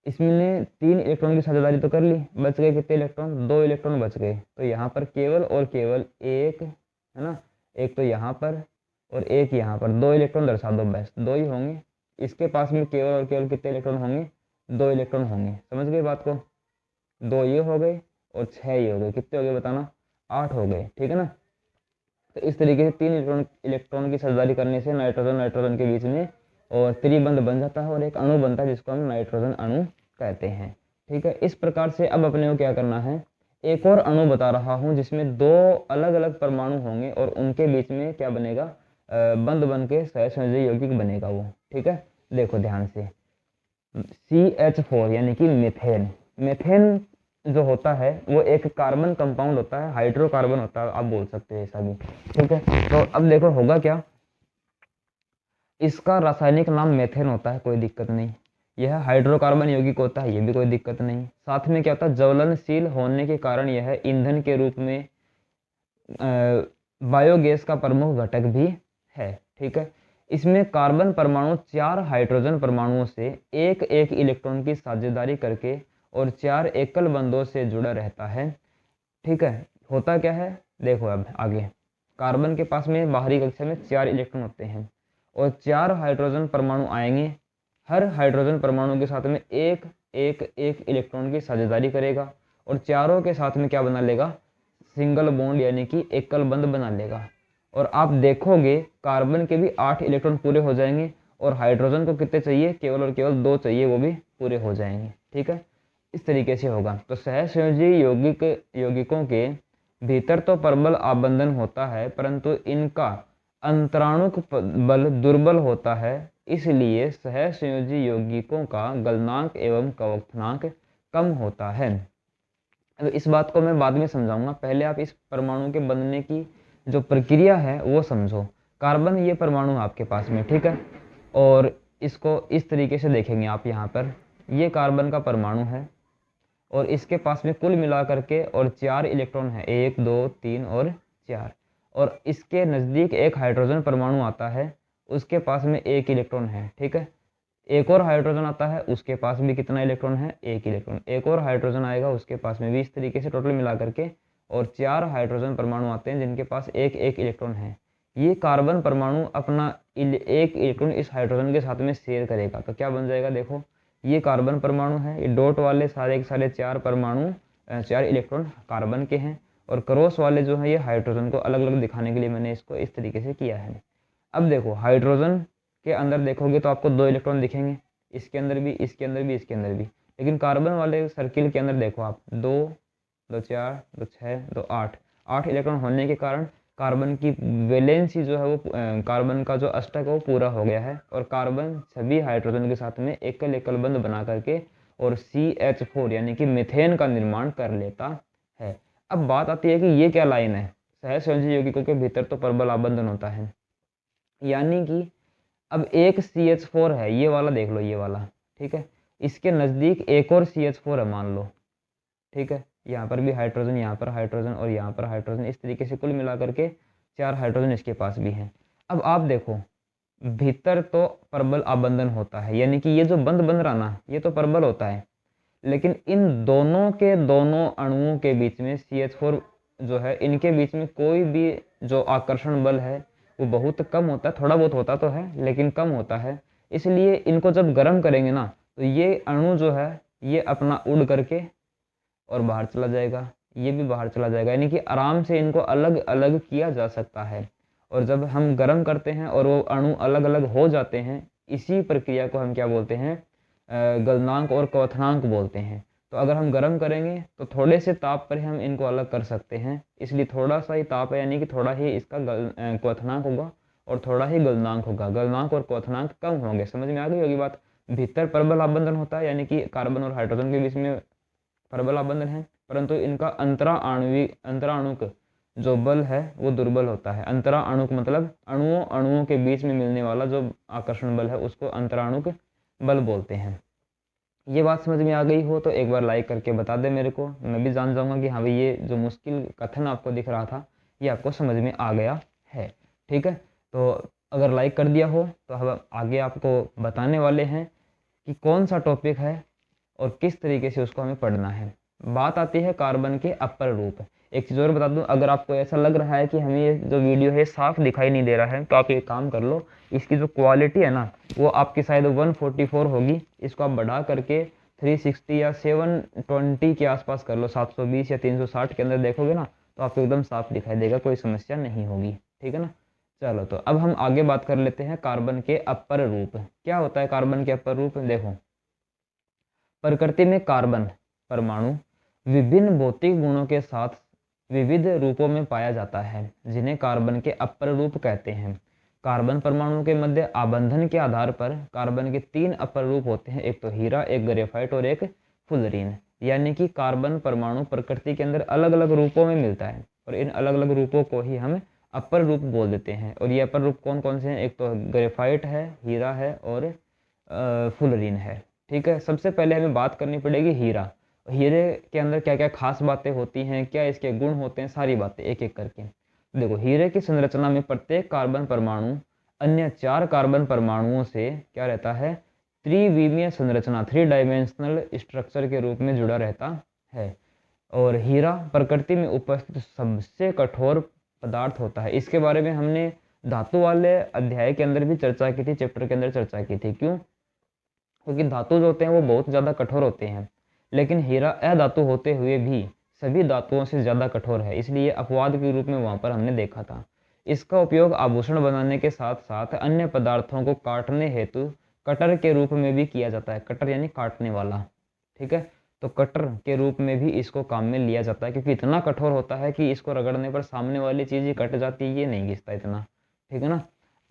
इसमें 3 इलेक्ट्रॉन की साझेदारी तो कर ली, बच गए कितने इलेक्ट्रॉन? 2 इलेक्ट्रॉन बच गए। तो यहाँ पर केवल और केवल एक है ना, एक तो यहाँ पर और एक यहाँ पर, 2 इलेक्ट्रॉन दर्शा दो, बस 2 ही होंगे। इसके पास में केवल और केवल कितने इलेक्ट्रॉन होंगे? 2 इलेक्ट्रॉन होंगे। समझ गए बात को? 2 ये हो गए और 6 ये हो गए। कितने हो गए बताना? 8 हो गए। ठीक है ना। तो इस तरीके से 3 इलेक्ट्रॉन की साझेदारी करने से नाइट्रोजन नाइट्रोजन के बीच में और त्रिबंध बन जाता है और एक अणु बनता है जिसको हम नाइट्रोजन अणु कहते हैं। ठीक है, इस प्रकार से अब अपने को क्या करना है, एक और अणु बता रहा हूँ जिसमें 2 अलग अलग परमाणु होंगे और उनके बीच में क्या बनेगा? बंध बन के सहसंयोजी यौगिक बनेगा वो। ठीक है, देखो ध्यान से, CH4 यानी कि मीथेन। मीथेन जो होता है वो एक कार्बन कंपाउंड होता है, हाइड्रोकार्बन होता है, आप बोल सकते हैं ऐसा भी। ठीक है, तो अब देखो होगा क्या, इसका रासायनिक नाम मेथेन होता है, कोई दिक्कत नहीं। यह हाइड्रोकार्बन यौगिक होता है, ये भी कोई दिक्कत नहीं। साथ में क्या होता है, ज्वलनशील होने के कारण यह ईंधन के रूप में बायोगैस का प्रमुख घटक भी है। ठीक है, इसमें कार्बन परमाणु 4 हाइड्रोजन परमाणुओं से एक एक इलेक्ट्रॉन की साझेदारी करके और 4 एकल बंधों से जुड़ा रहता है। ठीक है, होता क्या है देखो अब आगे, कार्बन के पास में बाहरी कक्षा में 4 इलेक्ट्रॉन होते हैं और 4 हाइड्रोजन परमाणु आएंगे। हर हाइड्रोजन परमाणु के साथ में एक एक इलेक्ट्रॉन की साझेदारी करेगा और चारों के साथ में क्या बना लेगा? सिंगल बॉन्ड यानी कि एकल बंध बना लेगा। और आप देखोगे कार्बन के भी 8 इलेक्ट्रॉन पूरे हो जाएंगे और हाइड्रोजन को कितने चाहिए? केवल और केवल 2 चाहिए, वो भी पूरे हो जाएंगे। ठीक है, इस तरीके से होगा। तो सहसंयोजी यौगिकों के भीतर तो प्रबल आबंधन होता है, परंतु इनका अंतराणुक बल दुर्बल होता है, इसलिए सहसंयोजी यौगिकों का गलनांक एवं कवकनांक कम होता है। अब इस बात को मैं बाद में समझाऊंगा, पहले आप इस परमाणु के बनने की जो प्रक्रिया है वो समझो। कार्बन ये परमाणु आपके पास में, ठीक है, और इसको इस तरीके से देखेंगे आप। यहाँ पर ये कार्बन का परमाणु है और इसके पास में कुल मिलाकर के और 4 इलेक्ट्रॉन है, 1 2 3 और 4। और इसके नज़दीक एक हाइड्रोजन परमाणु आता है, उसके पास में 1 इलेक्ट्रॉन है। ठीक है, एक और हाइड्रोजन आता है, उसके पास भी कितना इलेक्ट्रॉन है? 1 इलेक्ट्रॉन। एक और हाइड्रोजन आएगा, उसके पास में भी। इस तरीके से टोटल मिला करके और 4 हाइड्रोजन परमाणु आते हैं जिनके पास 1 इलेक्ट्रॉन है। ये कार्बन परमाणु अपना 1 इलेक्ट्रॉन इस हाइड्रोजन के साथ में शेयर करेगा, तो क्या बन जाएगा देखो, ये कार्बन परमाणु है, ये डॉट वाले सारे के सारे 4 परमाणु 4 इलेक्ट्रॉन कार्बन के हैं, और क्रॉस वाले जो हैं ये हाइड्रोजन को अलग अलग दिखाने के लिए मैंने इसको इस तरीके से किया है। अब देखो हाइड्रोजन के अंदर देखोगे तो आपको 2 इलेक्ट्रॉन दिखेंगे, इसके अंदर भी, इसके अंदर भी, इसके अंदर भी। लेकिन कार्बन वाले सर्किल के अंदर देखो आप 2 2 4 2 6 2 8 इलेक्ट्रॉन होने के कारण कार्बन की वैलेंसी जो है वो कार्बन का जो अष्टक है वो पूरा हो गया है, और कार्बन सभी हाइड्रोजन के साथ में एकल एकल बंध बना करके और CH4 यानी कि मीथेन का निर्माण कर लेता है। अब बात आती है कि ये क्या लाइन है, सहसंयोजी यौगिकों के भीतर तो परबल आबंधन होता है, यानी कि अब एक CH4 है, ये वाला देख लो, ये वाला, ठीक है, इसके नज़दीक एक और CH4 है मान लो, ठीक है, यहाँ पर भी हाइड्रोजन, यहाँ पर हाइड्रोजन और यहाँ पर हाइड्रोजन, इस तरीके से कुल मिला करके 4 हाइड्रोजन इसके पास भी हैं। अब आप देखो भीतर तो परबल आबंधन होता है, यानी कि ये जो बंध बन रहा ना ये तो परबल होता है, लेकिन इन दोनों के दोनों अणुओं के बीच में CH4 जो है, इनके बीच में कोई भी जो आकर्षण बल है वो बहुत कम होता है, थोड़ा बहुत होता तो है लेकिन कम होता है। इसलिए इनको जब गर्म करेंगे ना तो ये अणु जो है ये अपना उड़ करके और बाहर चला जाएगा, ये भी बाहर चला जाएगा, यानी कि आराम से इनको अलग अलग किया जा सकता है। और जब हम गर्म करते हैं और वो अणु अलग अलग हो जाते हैं, इसी प्रक्रिया को हम क्या बोलते हैं, गलनांक और क्वथनांक बोलते हैं। तो अगर हम गर्म करेंगे तो थोड़े से ताप पर ही हम इनको अलग कर सकते हैं, इसलिए थोड़ा सा ही ताप है, यानी कि थोड़ा ही इसका क्वथनांक होगा और थोड़ा ही गलनांक होगा। गलनांक और क्वथनांक कम होंगे। समझ में आ गई होगी बात। भीतर परबल आबंधन होता है, यानी कि कार्बन और हाइड्रोजन के बीच में परबल आबंधन है, परंतु इनका अंतराणुक जो बल है वो दुर्बल होता है। अंतराणुक मतलब अणुओं के बीच में मिलने वाला जो आकर्षण बल है उसको अंतराणुक बल बोलते हैं। ये बात समझ में आ गई हो तो एक बार लाइक करके बता दे मेरे को, मैं भी जान जाऊंगा कि हाँ भाई ये जो मुश्किल कथन आपको दिख रहा था ये आपको समझ में आ गया है। ठीक है, तो अगर लाइक कर दिया हो तो हम आगे आपको बताने वाले हैं कि कौन सा टॉपिक है और किस तरीके से उसको हमें पढ़ना है। बात आती है कार्बन के अपर रूप। एक चीज़ और बता दूं, अगर आपको ऐसा लग रहा है कि हमें ये जो वीडियो है साफ दिखाई नहीं दे रहा है तो आप एक काम कर लो, इसकी जो क्वालिटी है ना वो आपकी शायद 144 होगी, इसको आप बढ़ा करके 360 या 720 के आसपास कर लो, 720 या 360 के अंदर देखोगे ना तो आपको एकदम साफ दिखाई देगा, कोई समस्या नहीं होगी। ठीक है ना। चलो तो अब हम आगे बात कर लेते हैं कार्बन के अपर रूप। क्या होता है कार्बन के अपर रूप? देखो, प्रकृति में कार्बन परमाणु विभिन्न भौतिक गुणों के साथ विविध रूपों में पाया जाता है, जिन्हें कार्बन के अपर रूप कहते हैं। कार्बन परमाणु के मध्य आबंधन के आधार पर कार्बन के 3 अपर रूप होते हैं, एक तो हीरा, एक ग्रेफाइट और एक फुलरीन। यानी कि कार्बन परमाणु प्रकृति के अंदर अलग अलग रूपों में मिलता है और इन अलग अलग रूपों को ही हम अपर रूप बोल देते हैं। और ये अपर रूप कौन कौन से हैं? एक तो ग्रेफाइट है, हीरा है और फुलरीन है। ठीक है, सबसे पहले हमें बात करनी पड़ेगी हीरा। हीरे के अंदर क्या क्या खास बातें होती हैं, क्या इसके गुण होते हैं, सारी बातें एक एक करके देखो। हीरे की संरचना में प्रत्येक कार्बन परमाणु अन्य 4 कार्बन परमाणुओं से क्या रहता है? त्रिविमीय संरचना, 3 डायमेंशनल स्ट्रक्चर के रूप में जुड़ा रहता है। और हीरा प्रकृति में उपस्थित सबसे कठोर पदार्थ होता है। इसके बारे में हमने धातु वाले अध्याय के अंदर भी चर्चा की थी, चैप्टर के अंदर चर्चा की थी। क्यों? क्योंकि धातु जो होते हैं वो बहुत ज़्यादा कठोर होते हैं, लेकिन हीरा अधातु होते हुए भी सभी धातुओं से ज़्यादा कठोर है, इसलिए अपवाद के रूप में वहाँ पर हमने देखा था। इसका उपयोग आभूषण बनाने के साथ साथ अन्य पदार्थों को काटने हेतु कटर के रूप में भी किया जाता है। कटर यानी काटने वाला। ठीक है, तो कटर के रूप में भी इसको काम में लिया जाता है, क्योंकि इतना कठोर होता है कि इसको रगड़ने पर सामने वाली चीज़ ही कट जाती है, ये नहीं घिसता इतना। ठीक है ना।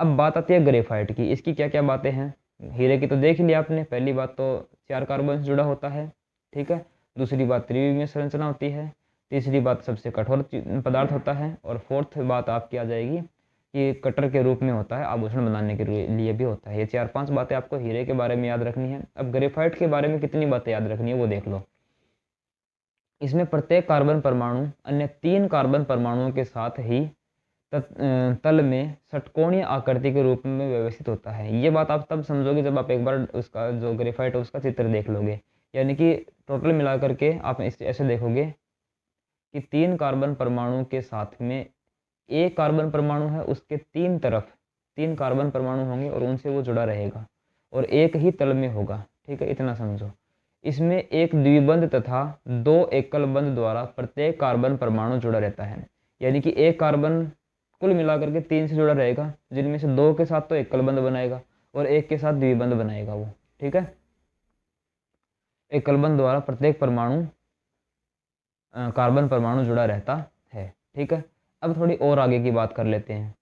अब बात आती है ग्रेफाइट की। इसकी क्या क्या बातें हैं? हीरे की तो देख लिया आपने। पहली बात तो 4 कार्बन से जुड़ा होता है। ठीक है, दूसरी बात त्रिविमीय संरचना होती है, तीसरी बात सबसे कठोर पदार्थ होता है, और फोर्थ बात आपकी आ जाएगी कि कटर के रूप में होता है, आभूषण बनाने के लिए भी होता है। ये 4-5 बातें आपको हीरे के बारे में याद रखनी है। अब ग्रेफाइट के बारे में कितनी बातें याद रखनी है वो देख लो। इसमें प्रत्येक कार्बन परमाणु अन्य 3 कार्बन परमाणुओं के साथ ही तल में षटकोणीय आकृति के रूप में व्यवस्थित होता है। ये बात आप तब समझोगे जब आप एक बार उसका जो ग्रेफाइट है उसका चित्र देख लोगे। यानी कि टोटल मिला करके आप ऐसे देखोगे कि 3 कार्बन परमाणु के साथ में एक कार्बन परमाणु है, उसके 3 तरफ 3 कार्बन परमाणु होंगे और उनसे वो जुड़ा रहेगा और एक ही तल में होगा। ठीक है, इतना समझो। इसमें एक द्विबंध तथा 2 एकल बंध द्वारा प्रत्येक कार्बन परमाणु जुड़ा रहता है। यानी कि एक कार्बन कुल मिलाकर के 3 से जुड़ा रहेगा, जिनमें से 2 के साथ तो एकल बंध बनाएगा और एक के साथ द्विबंध बनाएगा वो, ठीक है। एकल बंध द्वारा प्रत्येक परमाणु कार्बन परमाणु जुड़ा रहता है, ठीक है। अब थोड़ी और आगे की बात कर लेते हैं।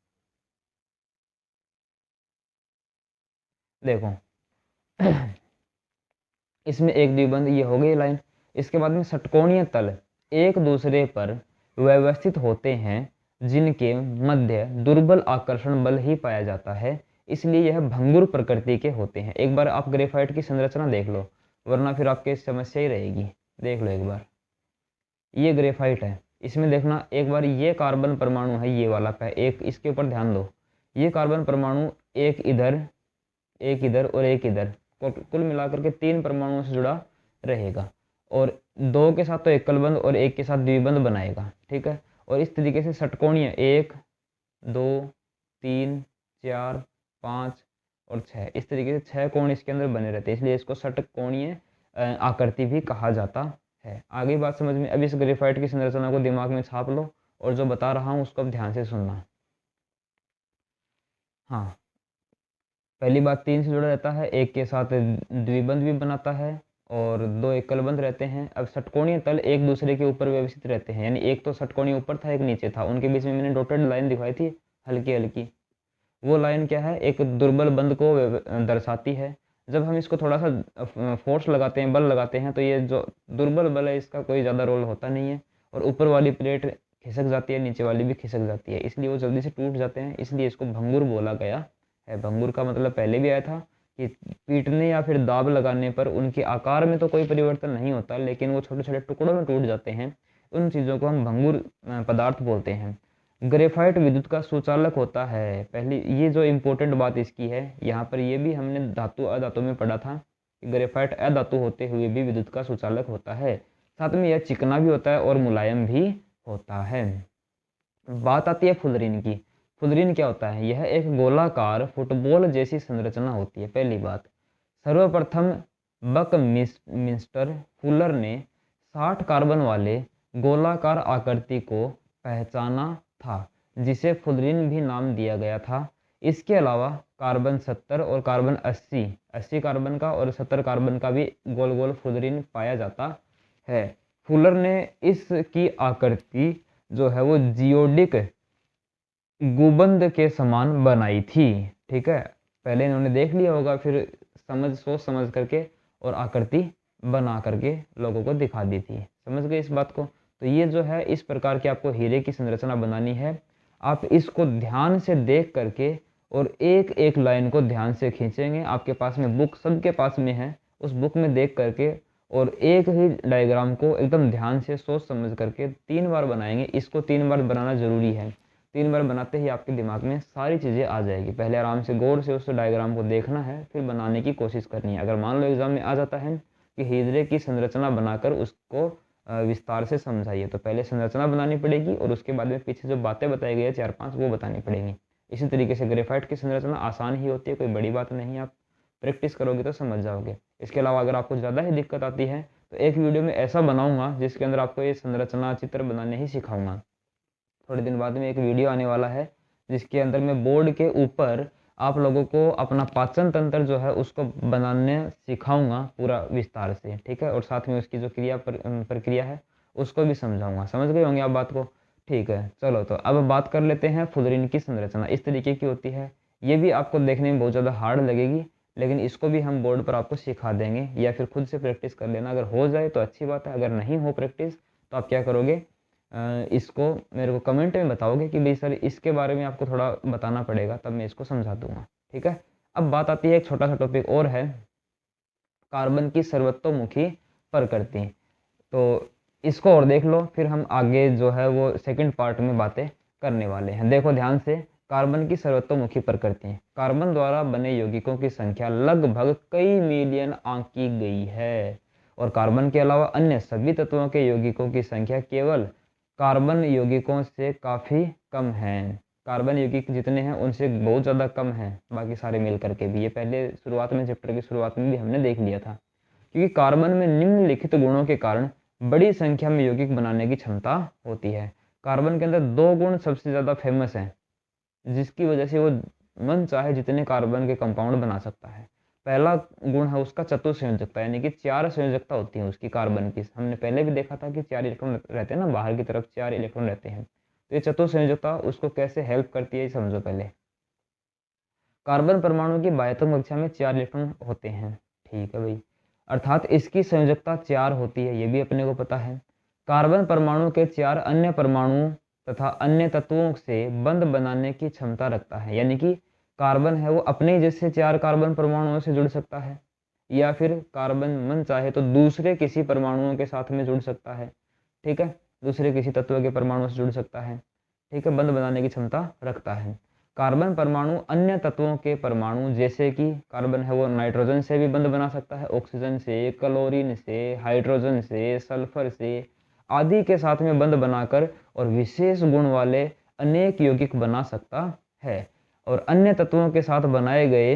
देखो इसमें एक द्विबंध, ये हो गई लाइन। इसके बाद में षटकोणीय तल एक दूसरे पर व्यवस्थित होते हैं, जिनके मध्य दुर्बल आकर्षण बल ही पाया जाता है, इसलिए यह भंगुर प्रकृति के होते हैं। एक बार आप ग्रेफाइट की संरचना देख लो, वरना फिर आपकी समस्या ही रहेगी। देख लो एक बार, ये ग्रेफाइट है, इसमें देखना एक बार, ये कार्बन परमाणु है, ये वाला एक, इसके ऊपर ध्यान दो। ये कार्बन परमाणु एक इधर, एक इधर और एक इधर, कुल मिलाकर के 3 परमाणुओं से जुड़ा रहेगा और 2 के साथ तो एकल बंध और एक के साथ द्विबंध बनाएगा, ठीक है। और इस तरीके से षटकोणीय 1 2 3 4 5 और 6, इस तरीके से 6 कोण इसके अंदर बने रहते हैं, इसलिए इसको षटकोणीय आकृति भी कहा जाता है। आगे बात समझ में। अब इस ग्रेफाइट की संरचना को दिमाग में छाप लो और जो बता रहा हूँ उसको अब ध्यान से सुनना। हाँ, पहली बात 3 से जुड़ा रहता है, एक के साथ द्विबंध भी बनाता है और 2 एकल बंध रहते हैं। अब षटकोणीय तल एक दूसरे के ऊपर व्यवस्थित रहते हैं, यानी एक तो षटकोणीय ऊपर था, एक नीचे था, उनके बीच में मैंने डॉटेड लाइन दिखाई थी हल्की हल्की। वो लाइन क्या है, एक दुर्बल बंध को दर्शाती है। जब हम इसको थोड़ा सा फोर्स लगाते हैं, बल लगाते हैं, तो ये जो दुर्बल बल है इसका कोई ज़्यादा रोल होता नहीं है और ऊपर वाली प्लेट खिसक जाती है, नीचे वाली भी खिसक जाती है, इसलिए वो जल्दी से टूट जाते हैं, इसलिए इसको भंगुर बोला गया है। भंगुर का मतलब पहले भी आया था कि पीटने या फिर दाब लगाने पर उनके आकार में तो कोई परिवर्तन नहीं होता, लेकिन वो छोटे छोटे टुकड़ों में टूट जाते हैं। उन चीज़ों को हम भंगुर पदार्थ बोलते हैं। ग्रेफाइट विद्युत का सुचालक होता है। पहली ये जो इम्पोर्टेंट बात इसकी है, यहाँ पर ये भी हमने धातु अधातु में पढ़ा था कि ग्रेफाइट अधातु होते हुए भी विद्युत का सुचालक होता है। साथ में यह चिकना भी होता है और मुलायम भी होता है। बात आती है फुलरिन की। फुलरिन क्या होता है, यह एक गोलाकार फुटबॉल जैसी संरचना होती है। पहली बात, सर्वप्रथम बकमिंस्टर फुलर ने 60 कार्बन वाले गोलाकार आकृति को पहचाना था, जिसे फुलरिन भी नाम दिया गया था। इसके अलावा कार्बन 70 और कार्बन 80 कार्बन का और 70 कार्बन का भी गोल गोल फुलरिन पाया जाता है। फुलर ने इसकी आकृति जो है वो जियोडिक गुंबद के समान बनाई थी, ठीक है। पहले इन्होंने देख लिया होगा, फिर सोच समझ करके और आकृति बना करके लोगों को दिखा दी थी। समझ गए इस बात को। तो ये जो है, इस प्रकार की आपको हीरे की संरचना बनानी है। आप इसको ध्यान से देख करके और एक एक लाइन को ध्यान से खींचेंगे। आपके पास में बुक सबके पास में है, उस बुक में देख करके और एक ही डायग्राम को एकदम ध्यान से सोच समझ करके 3 बार बनाएंगे। इसको 3 बार बनाना ज़रूरी है। 3 बार बनाते ही आपके दिमाग में सारी चीज़ें आ जाएगी। पहले आराम से गौर से उस डायग्राम को देखना है, फिर बनाने की कोशिश करनी है। अगर मान लो एग्जाम में आ जाता है कि हीरे की संरचना बनाकर उसको विस्तार से समझाइए, तो पहले संरचना बनानी पड़ेगी और उसके बाद में पीछे जो बातें बताई गई है 4-5 वो बतानी पड़ेंगी। इसी तरीके से ग्रेफाइट की संरचना आसान ही होती है, कोई बड़ी बात नहीं, आप प्रैक्टिस करोगे तो समझ जाओगे। इसके अलावा अगर आपको ज़्यादा ही दिक्कत आती है तो एक वीडियो में ऐसा बनाऊंगा जिसके अंदर आपको ये संरचना चित्र बनाने ही सिखाऊंगा। थोड़े दिन बाद में एक वीडियो आने वाला है जिसके अंदर मैं बोर्ड के ऊपर आप लोगों को अपना पाचन तंत्र जो है उसको बनाने सिखाऊंगा पूरा विस्तार से, ठीक है। और साथ में उसकी जो प्रक्रिया है उसको भी समझाऊंगा। समझ गए होंगे आप बात को, ठीक है। चलो तो अब बात कर लेते हैं फुलरिन की संरचना। इस तरीके की होती है। ये भी आपको देखने में बहुत ज़्यादा हार्ड लगेगी, लेकिन इसको भी हम बोर्ड पर आपको सिखा देंगे, या फिर खुद से प्रैक्टिस कर लेना। अगर हो जाए तो अच्छी बात है, अगर नहीं हो प्रैक्टिस तो आप क्या करोगे, इसको मेरे को कमेंट में बताओगे कि भाई सर इसके बारे में आपको थोड़ा बताना पड़ेगा, तब मैं इसको समझा दूंगा, ठीक है। अब बात आती है एक छोटा सा टॉपिक और है, कार्बन की सर्वतोमुखी प्रकृति। तो इसको और देख लो, फिर हम आगे जो है वो सेकंड पार्ट में बातें करने वाले हैं। देखो ध्यान से, कार्बन की सर्वतोमुखी प्रकृति। कार्बन द्वारा बने यौगिकों की संख्या लगभग कई मिलियन आंकी गई है और कार्बन के अलावा अन्य सभी तत्वों के यौगिकों की संख्या केवल कार्बन यौगिकों से काफ़ी कम है। कार्बन यौगिक जितने हैं उनसे बहुत ज़्यादा कम है बाकी सारे मिल करके भी। ये पहले शुरुआत में, चैप्टर की शुरुआत में भी हमने देख लिया था। क्योंकि कार्बन में निम्नलिखित गुणों के कारण बड़ी संख्या में यौगिक बनाने की क्षमता होती है। कार्बन के अंदर 2 गुण सबसे ज़्यादा फेमस हैं, जिसकी वजह से वो मन चाहे जितने कार्बन के कंपाउंड बना सकता है। पहला गुण है उसका चतुसंयोजकता, यानी कि 4 संयोजकता होती है उसकी कार्बन की। हमने पहले भी देखा था कि 4 इलेक्ट्रॉन रहते हैं ना, बाहर की तरफ 4 इलेक्ट्रॉन रहते हैं। तो ये चतुसंयोजकता उसको कैसे हेल्प करती है, ये समझो पहले। कार्बन परमाणु की बाह्यतम कक्षा में 4 इलेक्ट्रॉन होते हैं, ठीक है भाई, अर्थात इसकी संयोजकता 4 होती है, ये भी अपने को पता है। कार्बन परमाणु के 4 अन्य परमाणुओं तथा अन्य तत्वों से बंध बनाने की क्षमता रखता है, यानी कि कार्बन है वो अपने जैसे 4 कार्बन परमाणुओं से जुड़ सकता है, या फिर कार्बन मन चाहे तो दूसरे किसी परमाणुओं के साथ में जुड़ सकता है, ठीक है, दूसरे किसी तत्व के परमाणु से जुड़ सकता है, ठीक है, बंध बनाने की क्षमता रखता है। कार्बन परमाणु अन्य तत्वों के परमाणु, जैसे कि कार्बन है वो नाइट्रोजन से भी बंध बना सकता है, ऑक्सीजन से, क्लोरीन से, हाइड्रोजन से, सल्फर से आदि के साथ में बंध बनाकर और विशेष गुण वाले अनेक यौगिक बना सकता है। और अन्य तत्वों के साथ बनाए गए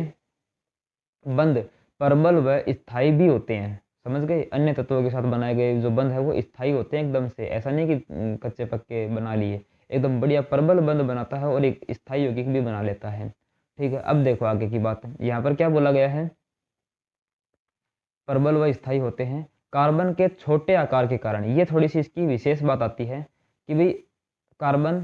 बंध प्रबल व स्थायी भी होते हैं, समझ गए। अन्य तत्वों के साथ बनाए गए जो बंध है वो स्थायी होते हैं एकदम से, ऐसा नहीं कि कच्चे पक्के बना लिए, एकदम बढ़िया प्रबल बंध बनाता है और एक स्थायी यौगिक भी बना लेता है, ठीक है। अब देखो आगे की बात, यहाँ पर क्या बोला गया है, प्रबल व स्थायी होते हैं कार्बन के छोटे आकार के कारण। ये थोड़ी सी इसकी विशेष बात आती है कि भाई कार्बन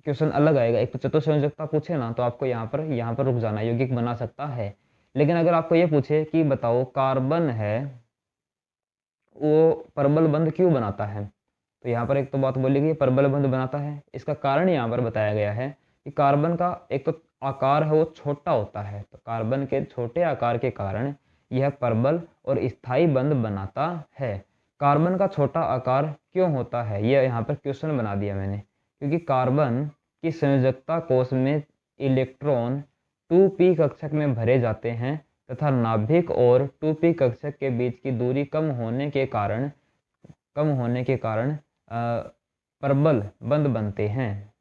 क्वेश्चन अलग आएगा। एक तो चतुसंयोजकता पूछे ना तो आपको यहाँ पर रुक जाना, यौगिक बना सकता है। लेकिन अगर आपको ये पूछे कि बताओ कार्बन है वो प्रबल बंध क्यों बनाता है, तो यहाँ पर एक तो बात बोली गई प्रबल बंध बनाता है। इसका कारण यहाँ पर बताया गया है कि कार्बन का एक तो आकार है वो छोटा होता है, तो कार्बन के छोटे आकार के कारण यह प्रबल और स्थायी बंध बनाता है। कार्बन का छोटा आकार क्यों होता है, यह यहाँ पर क्वेश्चन बना दिया मैंने, क्योंकि कार्बन की संयोजकता कोश में इलेक्ट्रॉन 2p कक्षक में भरे जाते हैं तथा नाभिक और 2p कक्षक के बीच की दूरी कम होने के कारण प्रबल बंध बनते हैं।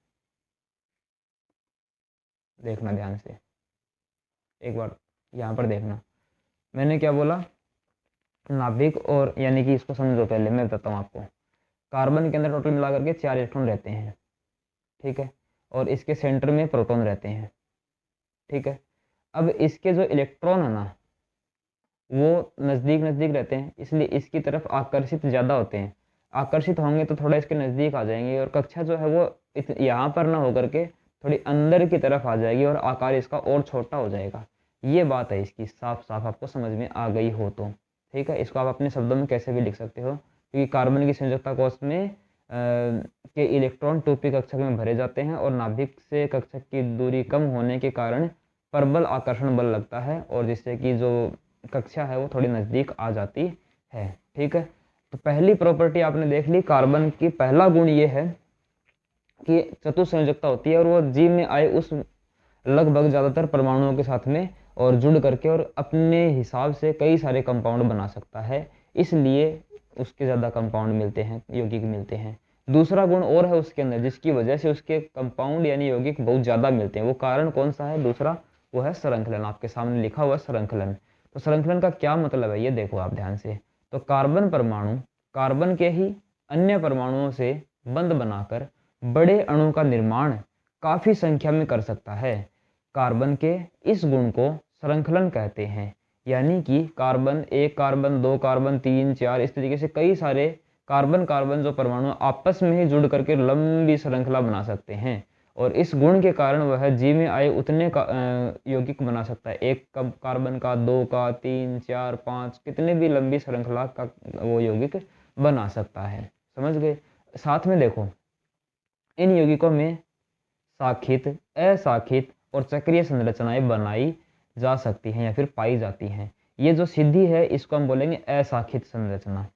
देखना ध्यान से, एक बार यहाँ पर देखना, मैंने क्या बोला, नाभिक और, यानी कि इसको समझो पहले, मैं बताता हूँ आपको। कार्बन के अंदर टोटल मिला करके 4 इलेक्ट्रॉन रहते हैं, ठीक है, और इसके सेंटर में प्रोटॉन रहते हैं, ठीक है। अब इसके जो इलेक्ट्रॉन है ना वो नज़दीक नज़दीक रहते हैं, इसलिए इसकी तरफ आकर्षित ज़्यादा होते हैं। आकर्षित होंगे तो थोड़ा इसके नज़दीक आ जाएंगे और कक्षा जो है वो यहाँ पर ना होकर के थोड़ी अंदर की तरफ आ जाएगी और आकार इसका और छोटा हो जाएगा। ये बात है इसकी, साफ साफ आपको समझ में आ गई हो तो, ठीक है। इसको आप अपने शब्दों में कैसे भी लिख सकते हो, क्योंकि कार्बन की संयोजकता कोश में के इलेक्ट्रॉन 2p कक्षक में भरे जाते हैं और नाभिक से कक्षक की दूरी कम होने के कारण प्रबल आकर्षण बल लगता है और जिससे कि जो कक्षा है वो थोड़ी नज़दीक आ जाती है, ठीक है। तो पहली प्रॉपर्टी आपने देख ली, कार्बन की पहला गुण ये है कि चतुसंयोजकता होती है और वो जीव में आए उस लगभग ज़्यादातर परमाणुओं के साथ में और जुड़ करके और अपने हिसाब से कई सारे कंपाउंड बना सकता है, इसलिए उसके ज़्यादा कंपाउंड मिलते हैं, यौगिक मिलते हैं। दूसरा गुण और है उसके अंदर जिसकी वजह से उसके कंपाउंड यानी यौगिक बहुत ज़्यादा मिलते हैं, वो कारण कौन सा है दूसरा, वो है श्रृंखलन। आपके सामने लिखा हुआ श्रृंखलन। तो श्रृंखलन का क्या मतलब है ये देखो आप ध्यान से। तो कार्बन परमाणु कार्बन के ही अन्य परमाणुओं से बंध बनाकर बड़े अणु का निर्माण काफ़ी संख्या में कर सकता है। कार्बन के इस गुण को श्रृंखलन कहते हैं, यानी कि कार्बन 1 कार्बन 2 कार्बन 3 4 इस तरीके से कई सारे कार्बन जो परमाणु आपस में ही जुड़ करके लंबी श्रृंखला बना सकते हैं और इस गुण के कारण वह जीव में आए उतने का यौगिक बना सकता है, 1 कार्बन का, 2 का, 3 4 5 कितने भी लंबी श्रृंखला का वो यौगिक बना सकता है, समझ गए। साथ में देखो इन यौगिकों में शाखित, अशाखित और चक्रीय संरचनाएं बनाई जा सकती हैं या फिर पाई जाती हैं। ये जो सीधी है इसको हम बोलेंगे अशाखित संरचना।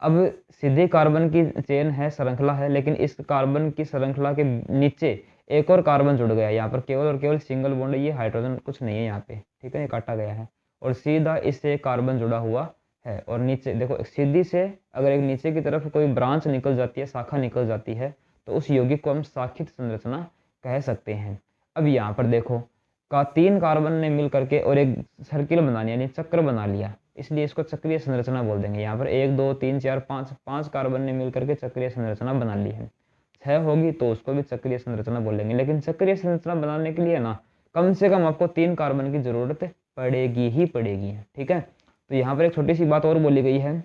अब सीधे कार्बन की चेन है, श्रृंखला है, लेकिन इस कार्बन की श्रृंखला के नीचे एक और कार्बन जुड़ गया, यहाँ पर केवल और केवल सिंगल बॉन्ड, ये हाइड्रोजन कुछ नहीं है यहाँ पे, ठीक है, ये काटा गया है और सीधा इससे कार्बन जुड़ा हुआ है। और नीचे देखो सीधी से अगर एक नीचे की तरफ कोई ब्रांच निकल जाती है, शाखा निकल जाती है, तो उस यौगिक को हम शाखित संरचना कह सकते हैं। अब यहाँ पर देखो, 3 कार्बन ने मिल करके और एक सर्किल बना लिया, यानी चक्र बना लिया, इसलिए इसको चक्रीय संरचना बोल देंगे। यहाँ पर 1 2 3 4 5 कार्बन ने मिल करके चक्रीय संरचना बना ली है। 6 होगी तो उसको भी चक्रीय संरचना बोलेंगे। लेकिन चक्रीय संरचना बनाने के लिए ना कम से कम आपको 3 कार्बन की जरूरत पड़ेगी ही पड़ेगी, ठीक है। तो यहाँ पर एक छोटी सी बात और बोली गई है,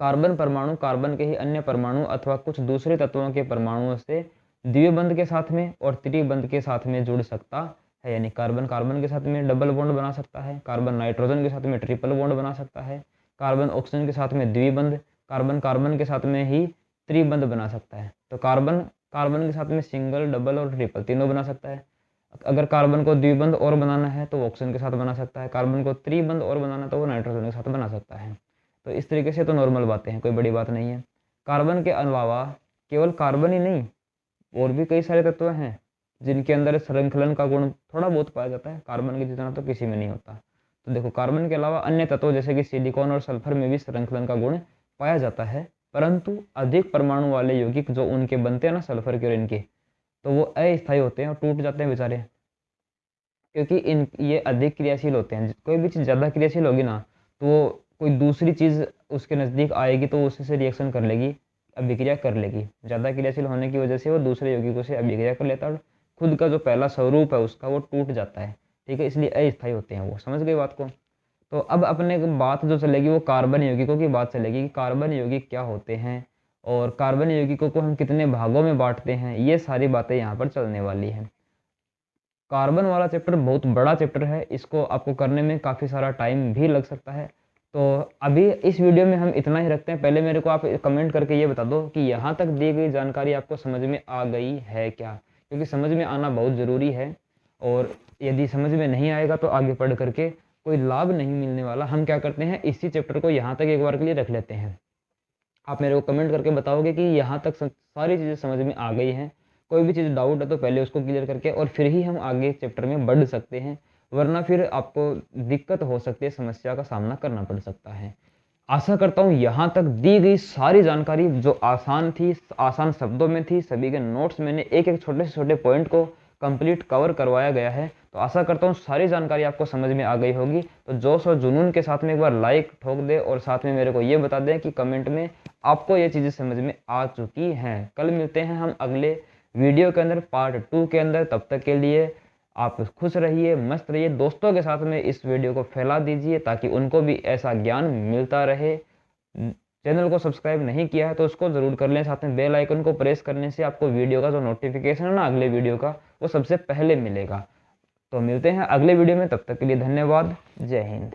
कार्बन परमाणु कार्बन के ही अन्य परमाणु अथवा कुछ दूसरे तत्वों के परमाणुओं से द्विबंध के साथ में और त्रिबंध के साथ में जुड़ सकता है। यानी कार्बन कार्बन के साथ में डबल बॉन्ड बना सकता है, कार्बन नाइट्रोजन के साथ में ट्रिपल बॉन्ड बना सकता है, कार्बन ऑक्सीजन के साथ में द्विबंध, कार्बन कार्बन के साथ में ही त्रिबंध बना सकता है। तो कार्बन कार्बन के साथ में सिंगल, डबल और ट्रिपल तीनों बना सकता है। अगर कार्बन को द्विबंध और बनाना है तो ऑक्सीजन के साथ बना सकता है, कार्बन को त्रिबंध और बनाना है तो वो नाइट्रोजन के साथ बना सकता है। तो इस तरीके से तो नॉर्मल बातें हैं, कोई बड़ी बात नहीं है। कार्बन के अलावा केवल कार्बन ही नहीं, और भी कई सारे तत्व हैं जिनके अंदर श्रृंखलन का गुण थोड़ा बहुत पाया जाता है, कार्बन के जितना तो किसी में नहीं होता। तो देखो, कार्बन के अलावा अन्य तत्व जैसे कि सिलिकॉन और सल्फर में भी श्रृंखलन का गुण पाया जाता है, परंतु अधिक परमाणु वाले यौगिक जो उनके बनते हैं ना, सल्फर के और इनके, तो वो अस्थायी होते हैं और टूट जाते हैं बेचारे, क्योंकि ये अधिक क्रियाशील होते हैं। कोई भी चीज़ ज़्यादा क्रियाशील होगी ना, तो कोई दूसरी चीज़ उसके नज़दीक आएगी तो उससे रिएक्शन कर लेगी, अभिक्रिया कर लेगी। ज़्यादा क्रियाशील होने की वजह से वो दूसरे यौगिकों से अभिक्रिया कर लेता है और खुद का जो पहला स्वरूप है उसका वो टूट जाता है, ठीक है। इसलिए अस्थायी होते हैं वो, समझ गए बात को। तो अब अपने बात जो चलेगी वो कार्बन यौगिकों की बात चलेगी कि कार्बन यौगिक क्या होते हैं और कार्बन यौगिकों को हम कितने भागों में बांटते हैं, ये सारी बातें यहाँ पर चलने वाली हैं। कार्बन वाला चैप्टर बहुत बड़ा चैप्टर है, इसको आपको करने में काफ़ी सारा टाइम भी लग सकता है। तो अभी इस वीडियो में हम इतना ही रखते हैं। पहले मेरे को आप कमेंट करके ये बता दो कि यहाँ तक दी गई जानकारी आपको समझ में आ गई है क्या, क्योंकि समझ में आना बहुत ज़रूरी है, और यदि समझ में नहीं आएगा तो आगे पढ़ करके कोई लाभ नहीं मिलने वाला। हम क्या करते हैं, इसी चैप्टर को यहाँ तक एक बार के लिए रख लेते हैं। आप मेरे को कमेंट करके बताओगे कि यहाँ तक सारी चीज़ें समझ में आ गई हैं। कोई भी चीज़ डाउट है तो पहले उसको क्लियर करके और फिर ही हम आगे चैप्टर में बढ़ सकते हैं, वरना फिर आपको दिक्कत हो सकती है, समस्या का सामना करना पड़ सकता है। आशा करता हूँ यहाँ तक दी गई सारी जानकारी जो आसान थी, आसान शब्दों में थी, सभी के नोट्स मैंने एक एक छोटे से छोटे पॉइंट को कंप्लीट कवर करवाया गया है। तो आशा करता हूँ सारी जानकारी आपको समझ में आ गई होगी। तो जोश और जुनून के साथ में एक बार लाइक ठोक दे और साथ में मेरे को ये बता दें कि कमेंट में आपको ये चीज़ें समझ में आ चुकी हैं। कल मिलते हैं हम अगले वीडियो के अंदर, पार्ट 2 के अंदर। तब तक के लिए आप खुश रहिए, मस्त रहिए, दोस्तों के साथ में इस वीडियो को फैला दीजिए ताकि उनको भी ऐसा ज्ञान मिलता रहे। चैनल को सब्सक्राइब नहीं किया है तो उसको ज़रूर कर लें, साथ में बेल आइकन को प्रेस करने से आपको वीडियो का जो नोटिफिकेशन है ना अगले वीडियो का, वो सबसे पहले मिलेगा। तो मिलते हैं अगले वीडियो में, तब तक के लिए धन्यवाद। जय हिंद।